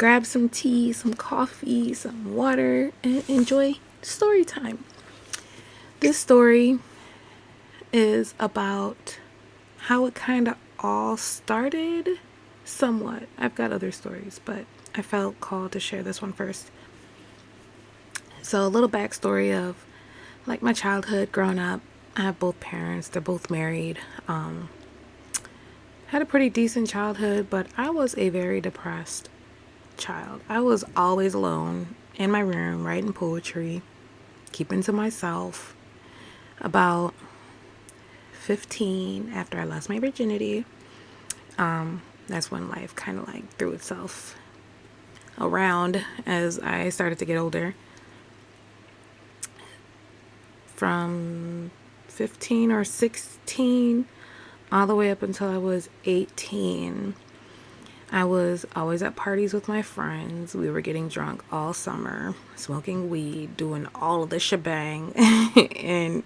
grab some tea, some coffee, some water, and enjoy story time. This story is about how it kind of all started somewhat. I've got other stories, but I felt called to share this one first. So a little backstory of like my childhood growing up. I have both parents. They're both married. Had a pretty decent childhood, but I was a very depressed child. I was always alone in my room writing poetry, keeping to myself. About 15 after I lost my virginity, that's when life kind of like threw itself around as I started to get older. From 15 or 16 all the way up until I was 18, I was always at parties with my friends. We were getting drunk all summer, smoking weed, doing all of the shebang. And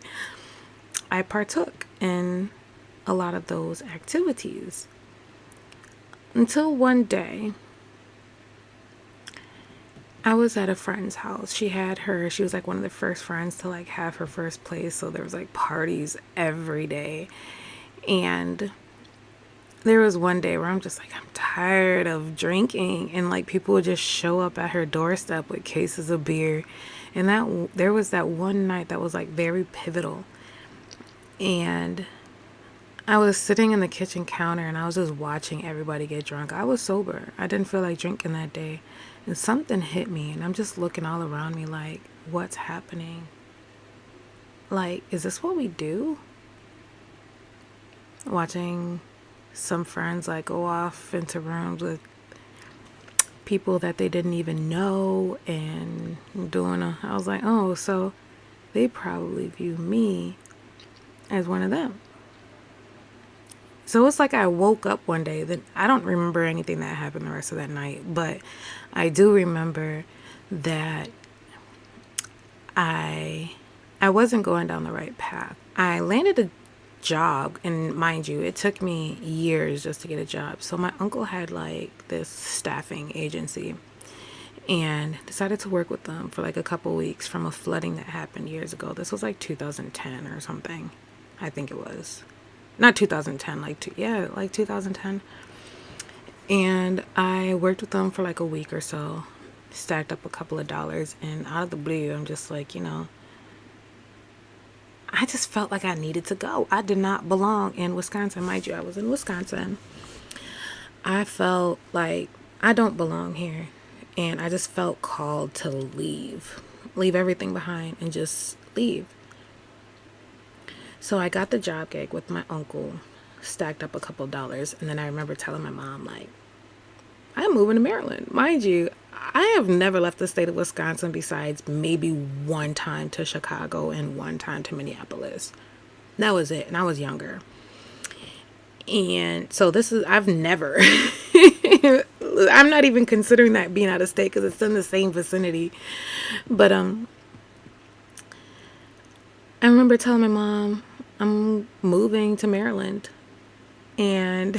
I partook in a lot of those activities. Until one day, I was at a friend's house. She was like one of the first friends to like have her first place. So there was like parties every day. And there was one day where I'm just like, I'm tired of drinking. And like people would just show up at her doorstep with cases of beer. And there was that one night that was like very pivotal. And I was sitting in the kitchen counter and I was just watching everybody get drunk. I was sober. I didn't feel like drinking that day. And something hit me and I'm just looking all around me like, what's happening? Like, is this what we do? Watching some friends like go off into rooms with people that they didn't even know and I was like, oh, so they probably view me as one of them. So it's like I woke up one day that I don't remember anything that happened the rest of that night, but I do remember that I wasn't going down the right path. I landed a job, and mind you, it took me years just to get a job. So my uncle had like this staffing agency and decided to work with them for like a couple weeks from a flooding that happened years ago. This was like 2010 or something. I think it was. Not 2010, like 2010. And I worked with them for like a week or so, stacked up a couple of dollars, and out of the blue, I'm just like, I just felt like I needed to go. I did not belong in Wisconsin. Mind you, I was in Wisconsin. I felt like I don't belong here. And I just felt called to leave everything behind and just leave. So I got the job gig with my uncle, stacked up a couple of dollars. And then I remember telling my mom, like, I'm moving to Maryland. Mind you, I have never left the state of Wisconsin besides maybe one time to Chicago and one time to Minneapolis. That was it. And I was younger. And so I've never, I'm not even considering that being out of state because it's in the same vicinity. But I remember telling my mom, I'm moving to Maryland. And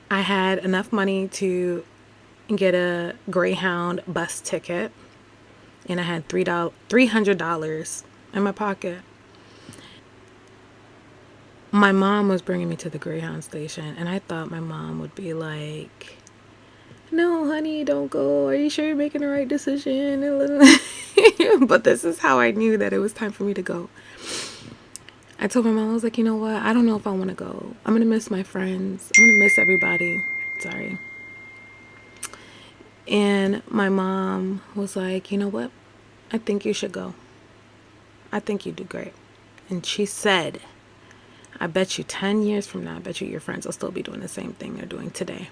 I had enough money to get a Greyhound bus ticket. And I had $300 in my pocket. My mom was bringing me to the Greyhound station. And I thought my mom would be like, no, honey, don't go. Are you sure you're making the right decision? But this is how I knew that it was time for me to go. I told my mom, I was like, you know what? I don't know if I want to go. I'm going to miss my friends. I'm going to miss everybody. Sorry. And my mom was like, you know what? I think you should go. I think you do great. And she said, I bet you 10 years from now, I bet you your friends will still be doing the same thing they're doing today.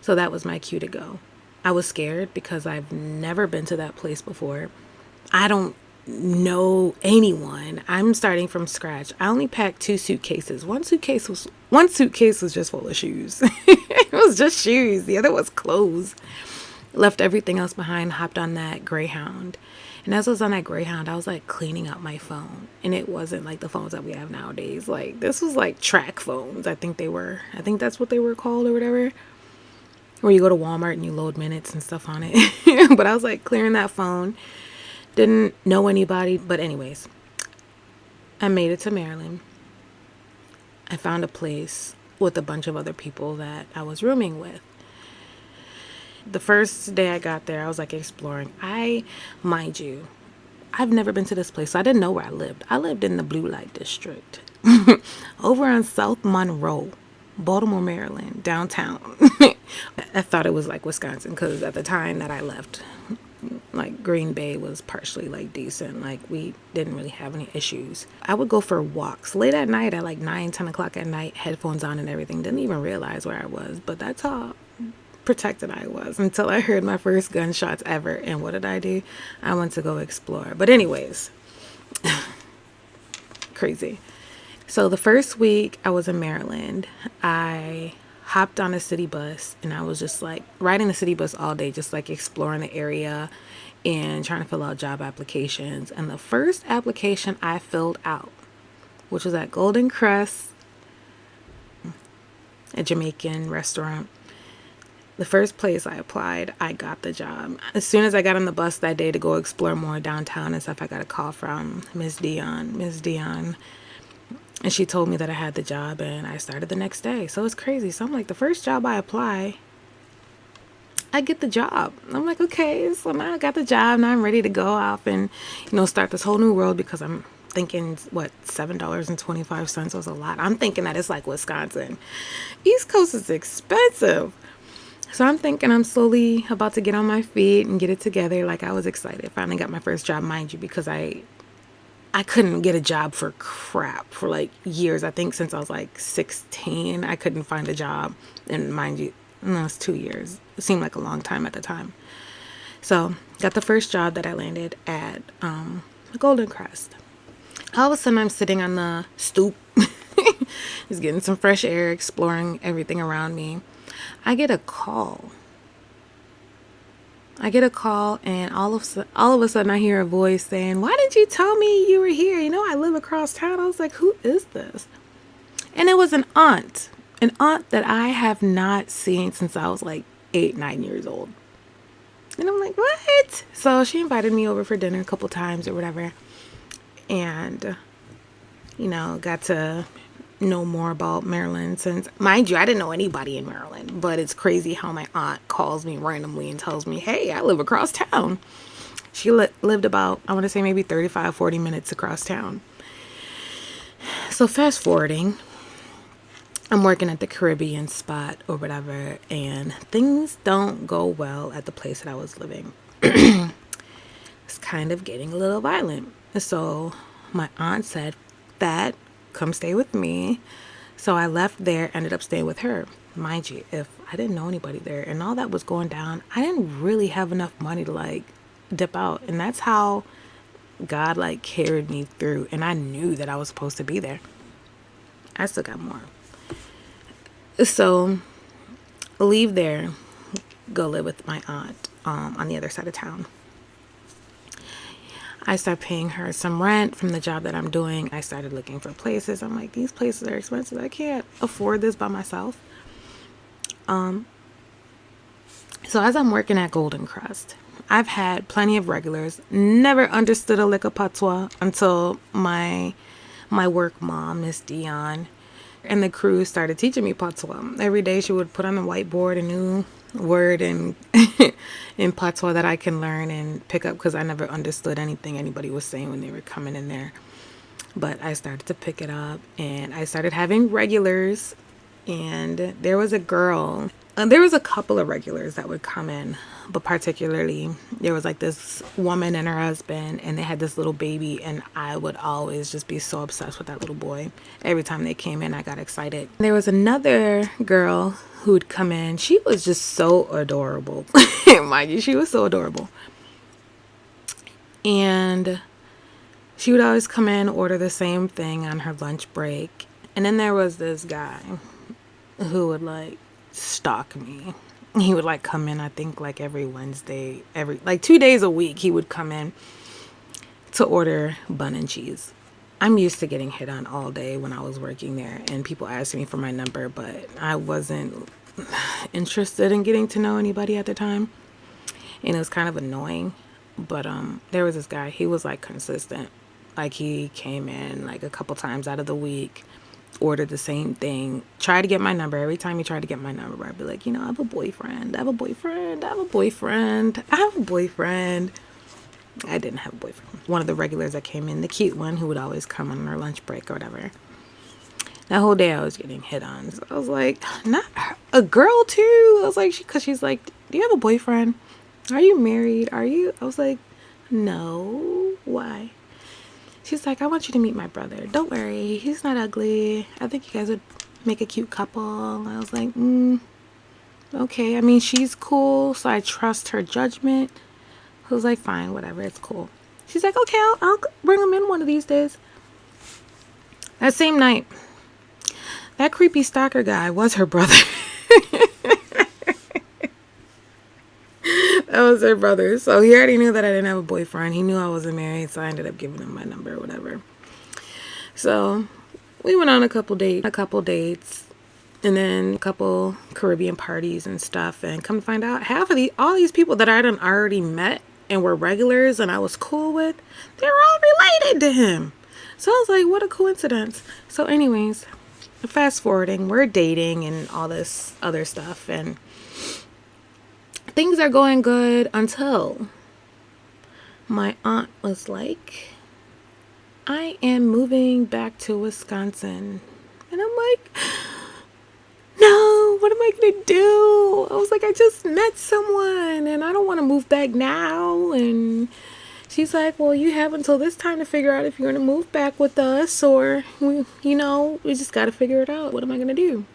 So that was my cue to go. I was scared because I've never been to that place before. I don't know anyone. I'm starting from scratch. I only packed 2 suitcases. One suitcase was just full of shoes. It was just shoes. The other was clothes. Left everything else behind, hopped on that Greyhound. And as I was on that Greyhound, I was like cleaning up my phone. And it wasn't like the phones that we have nowadays. Like this was like track phones. I think that's what they were called or whatever. where you go to Walmart and you load minutes and stuff on it. But I was like clearing that phone. Didn't know anybody. But anyways, I made it to Maryland. I found a place with a bunch of other people that I was rooming with. The first day I got there, I was like exploring. Mind you, I've never been to this place, so I didn't know where I lived. I lived in the Blue Light District over on South Monroe, Baltimore, Maryland, downtown. I thought it was like Wisconsin because at the time that I left, like Green Bay was partially like decent. Like we didn't really have any issues. I would go for walks late at night at like 9, 10 o'clock at night, headphones on and everything. Didn't even realize where I was, but that's how protected I was until I heard my first gunshots ever. And what did I do? I went to go explore. But anyways, crazy. So the first week I was in Maryland, I hopped on a city bus and I was just like riding the city bus all day, just like exploring the area and trying to fill out job applications. And the first application I filled out, which was at Golden Crust, a Jamaican restaurant. The first place I applied, I got the job. As soon as I got on the bus that day to go explore more downtown and stuff, I got a call from Miss Dion. And she told me that I had the job and I started the next day. So it's crazy. So I'm like, the first job I apply, I get the job. I'm like, okay, so now I got the job. Now I'm ready to go off and, start this whole new world because I'm thinking, $7.25 was a lot. I'm thinking that it's like Wisconsin. East Coast is expensive. So I'm thinking I'm slowly about to get on my feet and get it together. Like I was excited. Finally got my first job, mind you, because I couldn't get a job for crap for like years. I think since I was like 16, I couldn't find a job. And mind you, no, it's 2 years. It seemed like a long time at the time. So got the first job that I landed at Golden Crest. All of a sudden I'm sitting on the stoop, just getting some fresh air, exploring everything around me. I get a call, and all of a sudden I hear a voice saying, "Why didn't you tell me you were here? I live across town." I was like, "Who is this?" And it was an aunt that I have not seen since I was like 8, 9 years old. And I'm like, "What?" So she invited me over for dinner a couple times or whatever, and got to know more about Maryland, since, mind you, I didn't know anybody in Maryland. But it's crazy how my aunt calls me randomly and tells me, "Hey, I live across town." She lived about, I want to say maybe 35, 40 minutes across town. So fast forwarding, I'm working at the Caribbean spot or whatever, and things don't go well at the place that I was living. It's kind of getting a little violent. So my aunt said, "That, come stay with me." So I left there, ended up staying with her. Mind you, if I didn't know anybody there and all that was going down, I didn't really have enough money to like dip out. And that's how God like carried me through. And I knew that I was supposed to be there. I still got more. So leave there, go live with my aunt on the other side of town. I start paying her some rent from the job that I'm doing. I started looking for places. I'm like, these places are expensive. I can't afford this by myself. So as I'm working at Golden Crest, I've had plenty of regulars. Never understood a lick of patois until my work mom, Miss Dion, and the crew started teaching me patois. Every day she would put on the whiteboard a new word in patois that I can learn and pick up, because I never understood anything anybody was saying when they were coming in there. But I started to pick it up and I started having regulars, and there was a girl, there was a couple of regulars that would come in, but particularly there was like this woman and her husband, and they had this little baby, and I would always just be so obsessed with that little boy. Every time they came in, I got excited. There was another girl who'd come in. She was just so adorable. Mind you, she was so adorable. And she would always come in, order the same thing on her lunch break. And then there was this guy who would like stalk me. He would like come in, I think like every Wednesday, like 2 days a week, he would come in to order bun and cheese. I'm used to getting hit on all day when I was working there, and people asked me for my number, but I wasn't interested in getting to know anybody at the time, and it was kind of annoying. But there was this guy. He was like consistent. Like he came in like a couple times out of the week, ordered the same thing, tried to get my number. Every time he tried to get my number, I'd be like, I have a boyfriend. I have a boyfriend. I have a boyfriend. I have a boyfriend. I didn't have a boyfriend. One of the regulars that came in, the cute one who would always come on her lunch break or whatever. That whole day I was getting hit on. So I was like, not a girl too. I was like, because she's like, do you have a boyfriend? Are you married? Are you? I was like, no. Why? She's like, I want you to meet my brother. Don't worry. He's not ugly. I think you guys would make a cute couple. I was like, okay. I mean, she's cool, so I trust her judgment. I was like, fine, whatever. It's cool. She's like, okay, I'll bring him in one of these days. That same night, that creepy stalker guy was her brother. That was her brother. So he already knew that I didn't have a boyfriend. He knew I wasn't married, so I ended up giving him my number or whatever. So we went on a couple dates, and then a couple Caribbean parties and stuff. And come to find out, all these people that I done already met and were regulars and I was cool with, they're all related to him. So I was like, what a coincidence. So anyways, fast forwarding, we're dating and all this other stuff, and things are going good until my aunt was like, I am moving back to Wisconsin. And I'm like, no, what am I going to do? I was like, I just met someone and I don't want to move back now. And she's like, well, you have until this time to figure out if you're going to move back with us or, we just got to figure it out. What am I going to do?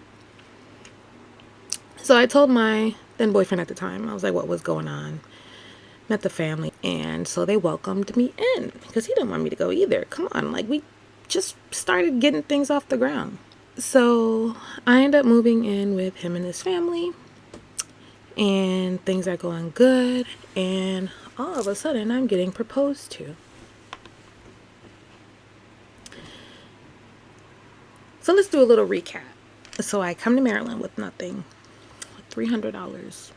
So I told my then boyfriend at the time, I was like, what was going on? Met the family, and so they welcomed me in because he didn't want me to go either. Come on, like we just started getting things off the ground. So I ended up moving in with him and his family, and things are going good, and all of a sudden I'm getting proposed to. So let's do a little recap. So I come to Maryland with nothing, with $300.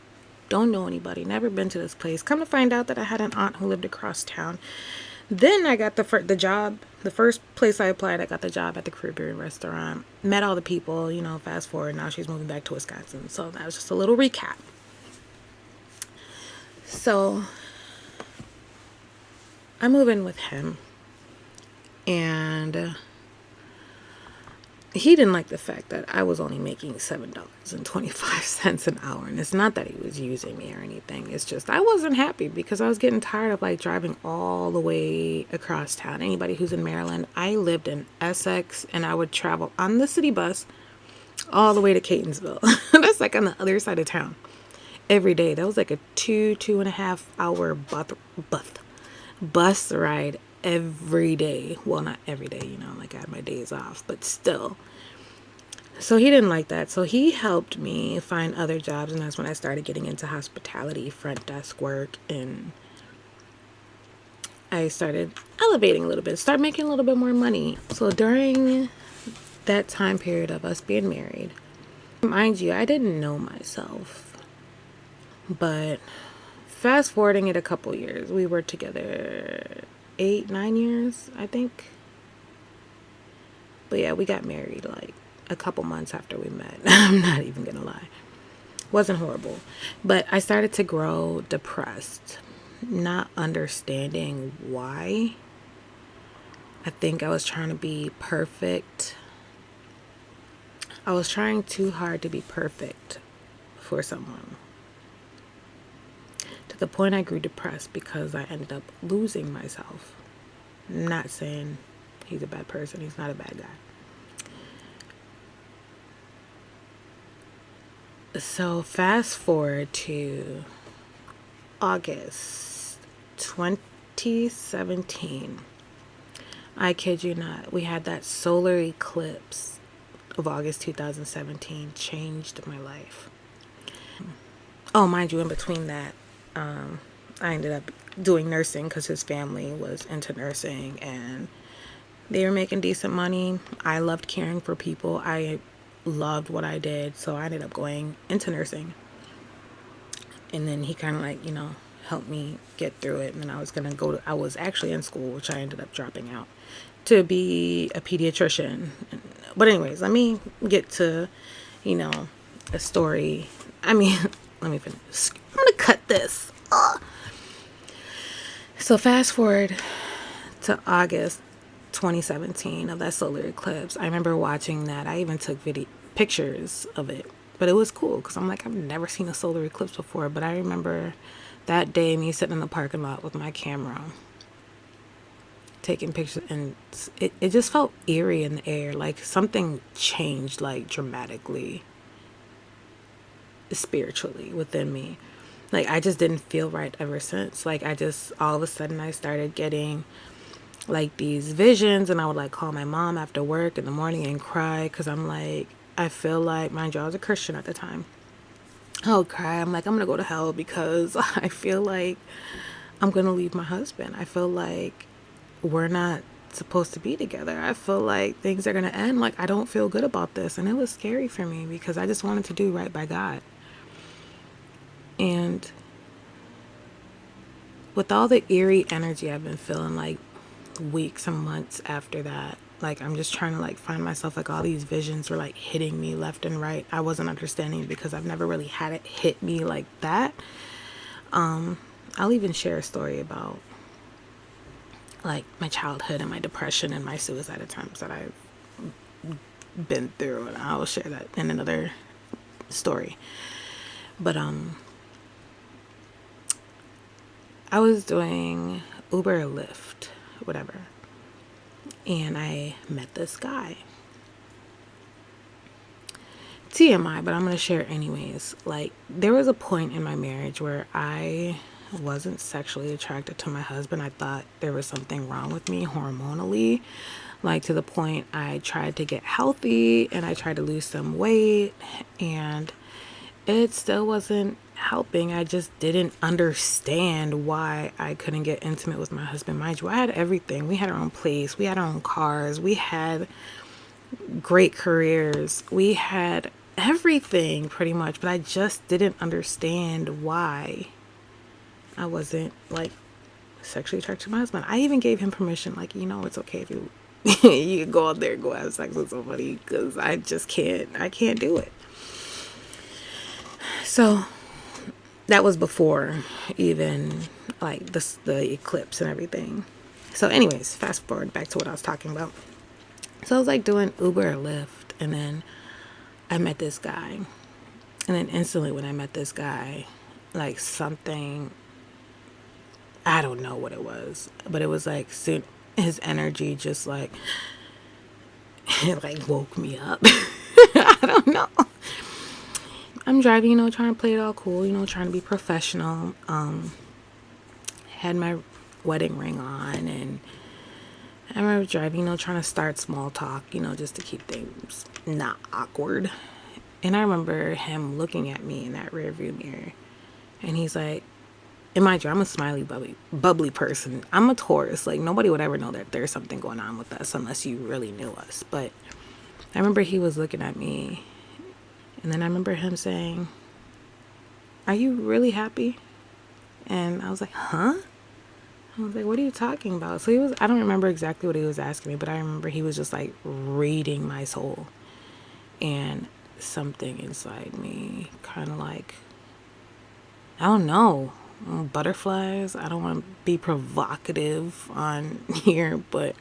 Don't know anybody, never been to this place. Come to find out that I had an aunt who lived across town. Then I got the job. The first place I applied, I got the job at the Caribbean restaurant. Met all the people, fast forward. Now she's moving back to Wisconsin. So that was just a little recap. So I move in with him. And he didn't like the fact that I was only making $7.25 an hour. And it's not that he was using me or anything. It's just I wasn't happy because I was getting tired of like driving all the way across town. Anybody who's in Maryland, I lived in Essex and I would travel on the city bus all the way to Catonsville. That's like on the other side of town every day. That was like a 2.5 hour bus ride every day. Well, not every day, like I had my days off, but still. So he didn't like that. So he helped me find other jobs, and that's when I started getting into hospitality, front desk work, and I started elevating a little bit, start making a little bit more money. So during that time period of us being married, mind you, I didn't know myself, but fast forwarding it a couple years, we were together 8-9 years, I think. But yeah, we got married like a couple months after we met. I'm not even gonna lie. Wasn't horrible. But I started to grow depressed, not understanding why. I think I was trying to be perfect. I was trying too hard to be perfect for someone. To the point I grew depressed because I ended up losing myself. Not saying he's a bad person. He's not a bad guy. So fast forward to August 2017. I kid you not. We had that solar eclipse of August 2017. Changed my life. Oh, mind you, in between that, I ended up doing nursing because his family was into nursing and they were making decent money. I loved caring for people. I loved what I did, so I ended up going into nursing. And then he kind of like, helped me get through it. And then I was actually in school, which I ended up dropping out to be a pediatrician. But anyways, let me get to, you know, a story. I mean, let me finish. I'm going to cut this. Ugh. So fast forward to August 2017 of that solar eclipse. I remember watching that. I even took pictures of it. But it was cool because I'm like, I've never seen a solar eclipse before. But I remember that day me sitting in the parking lot with my camera taking pictures, and it just felt eerie in the air, like something changed like dramatically spiritually within me. Like I just didn't feel right ever since. Like I just all of a sudden I started getting like these visions, and I would like call my mom after work in the morning and cry because I'm like, I feel like, mind you, I was a Christian at the time. I would cry. I'm like, I'm gonna go to hell because I feel like I'm gonna leave my husband. I feel like we're not supposed to be together. I feel like things are gonna end. Like I don't feel good about this, and it was scary for me because I just wanted to do right by God. And with all the eerie energy I've been feeling, like weeks and months after that, like I'm just trying to like find myself, like all these visions were like hitting me left and right. I wasn't understanding because I've never really had it hit me like that. I'll even share a story about like my childhood and my depression and my suicide attempts that I've been through, and I'll share that in another story. But I was doing Uber or Lyft, whatever, and I met this guy. TMI, but I'm going to share it anyways. Like, there was a point in my marriage where I wasn't sexually attracted to my husband. I thought there was something wrong with me hormonally. Like, to the point I tried to get healthy and I tried to lose some weight, and it still wasn't helping. I just didn't understand why I couldn't get intimate with my husband. Mind you, I had everything. We had our own place, we had our own cars, we had great careers, we had everything pretty much, but I just didn't understand why I wasn't like sexually attracted to my husband. I even gave him permission, like, it's okay if you you can go out there and go have sex with somebody, because I can't do it. So that was before even like the eclipse and everything. So anyways, fast forward back to what I was talking about. So I was like doing Uber or Lyft, and then I met this guy. And then instantly when I met this guy, like something, I don't know what it was, but it was like soon his energy just like, it like woke me up. I don't know. I'm driving, trying to play it all cool, trying to be professional. Had my wedding ring on, and I remember driving, trying to start small talk, just to keep things not awkward. And I remember him looking at me in that rearview mirror, and he's like, and mind you, I'm a smiley, bubbly person. I'm a Taurus. Like, nobody would ever know that there's something going on with us unless you really knew us. But I remember he was looking at me, and then I remember him saying, "Are you really happy?" And I was like, "Huh?" I was like, "What are you talking about?" So I don't remember exactly what he was asking me, but I remember he was just like reading my soul. And something inside me kind of like, I don't know, butterflies. I don't want to be provocative on here, but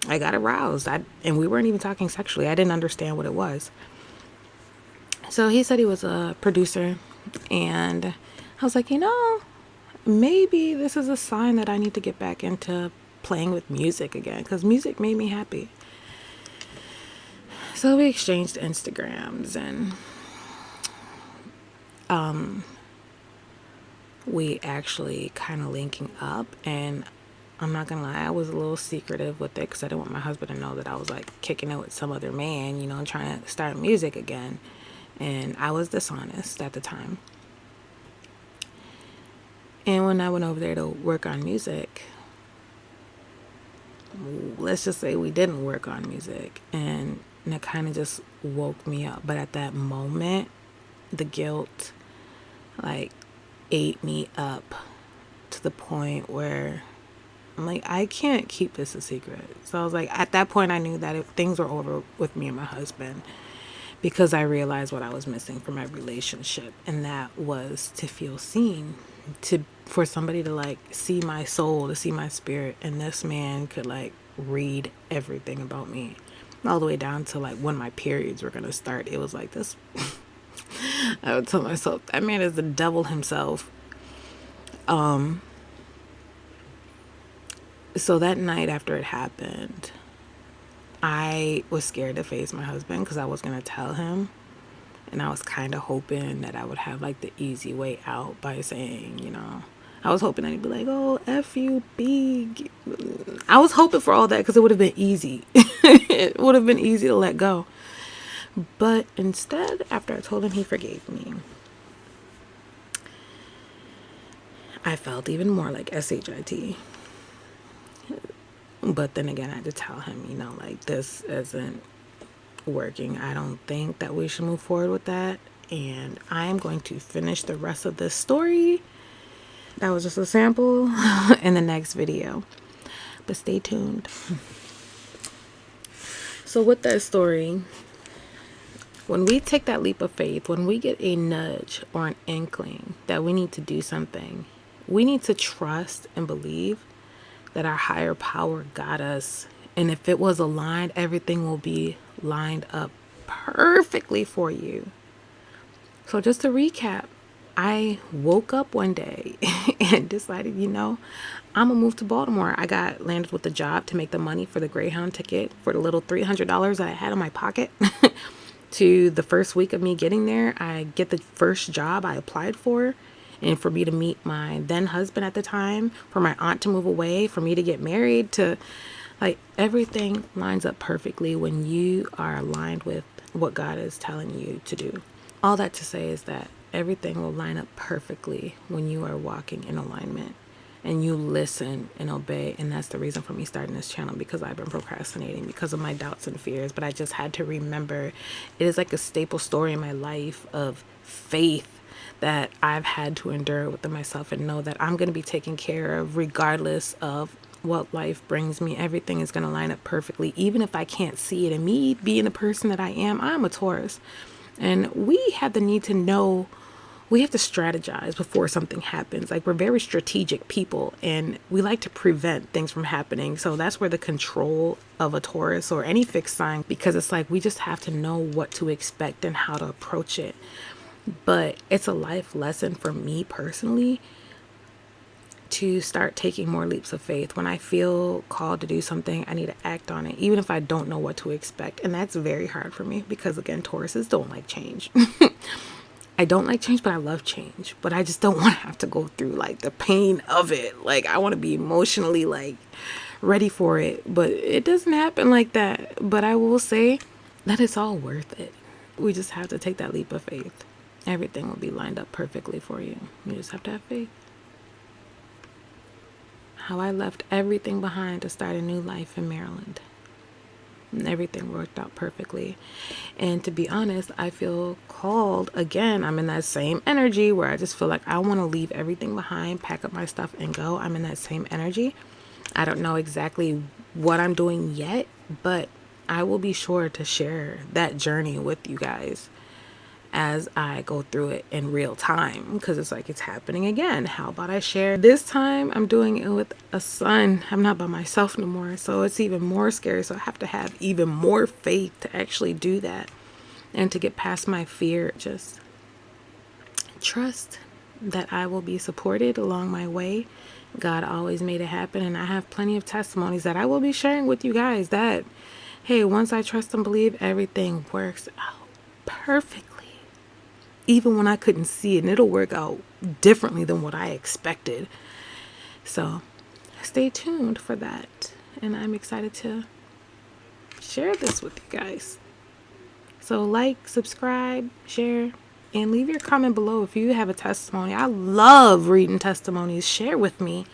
I got aroused. And we weren't even talking sexually. I didn't understand what it was. So he said he was a producer, and I was like, maybe this is a sign that I need to get back into playing with music again, because music made me happy. So we exchanged Instagrams, and we actually kind of linking up. And I'm not gonna lie, I was a little secretive with it because I didn't want my husband to know that I was like kicking it with some other man, trying to start music again. And I was dishonest at the time. And when I went over there to work on music, let's just say we didn't work on music. And and it kind of just woke me up. But at that moment, the guilt like ate me up to the point where I'm like, I can't keep this a secret. So I was like, at that point, I knew that if things were over with me and my husband, because I realized what I was missing from my relationship, and that was to feel seen, to for somebody to like see my soul, to see my spirit, and this man could like read everything about me, all the way down to like when my periods were gonna start. It was like this. I would tell myself that man is the devil himself. So that night after it happened, I was scared to face my husband because I was going to tell him. And I was kind of hoping that I would have like the easy way out by saying, I was hoping that he'd be like, oh, F you, big. I was hoping for all that because it would have been easy. It would have been easy to let go. But instead, after I told him he forgave me, I felt even more like SHIT. But then again, I had to tell him, like this isn't working. I don't think that we should move forward with that. And I am going to finish the rest of this story. That was just a sample in the next video. But stay tuned. So with that story, when we take that leap of faith, when we get a nudge or an inkling that we need to do something, we need to trust and believe that our higher power got us. And if it was aligned, everything will be lined up perfectly for you. So just to recap, I woke up one day and decided, I'm gonna move to Baltimore. I got landed with a job to make the money for the Greyhound ticket for the little $300 that I had in my pocket. To the first week of me getting there, I get the first job I applied for. And for me to meet my then husband at the time, for my aunt to move away, for me to get married, to like everything lines up perfectly when you are aligned with what God is telling you to do. All that to say is that everything will line up perfectly when you are walking in alignment and you listen and obey. And that's the reason for me starting this channel, because I've been procrastinating because of my doubts and fears. But I just had to remember it is like a staple story in my life of faith that I've had to endure within myself, and know that I'm going to be taken care of regardless of what life brings me. Everything is going to line up perfectly, even if I can't see it. And me being the person that I am, I'm a Taurus. And we have the need to know, we have to strategize before something happens. Like, we're very strategic people and we like to prevent things from happening. So that's where the control of a Taurus or any fixed sign, because it's like we just have to know what to expect and how to approach it. But it's a life lesson for me personally to start taking more leaps of faith. When I feel called to do something, I need to act on it, even if I don't know what to expect. And that's very hard for me because, again, Tauruses don't like change. I don't like change, but I love change. But I just don't want to have to go through like the pain of it. Like, I want to be emotionally like ready for it, but it doesn't happen like that. But I will say that it's all worth it. We just have to take that leap of faith. Everything will be lined up perfectly for you. You just have to have faith. How I left everything behind to start a new life in Maryland. And everything worked out perfectly. And to be honest, I feel called again. I'm in that same energy where I just feel like I want to leave everything behind, pack up my stuff and go. I'm in that same energy. I don't know exactly what I'm doing yet, but I will be sure to share that journey with you guys as I go through it in real time, because it's like it's happening again. How about I share? This time I'm doing it with a son. I'm not by myself no more, so it's even more scary. So I have to have even more faith to actually do that and to get past my fear. Just trust that I will be supported along my way. God always made it happen, and I have plenty of testimonies that I will be sharing with you guys that, hey, once I trust and believe, everything works out perfectly. Even when I couldn't see it, and it'll work out differently than what I expected. So stay tuned for that. And I'm excited to share this with you guys. So like, subscribe, share, and leave your comment below if you have a testimony. I love reading testimonies. Share with me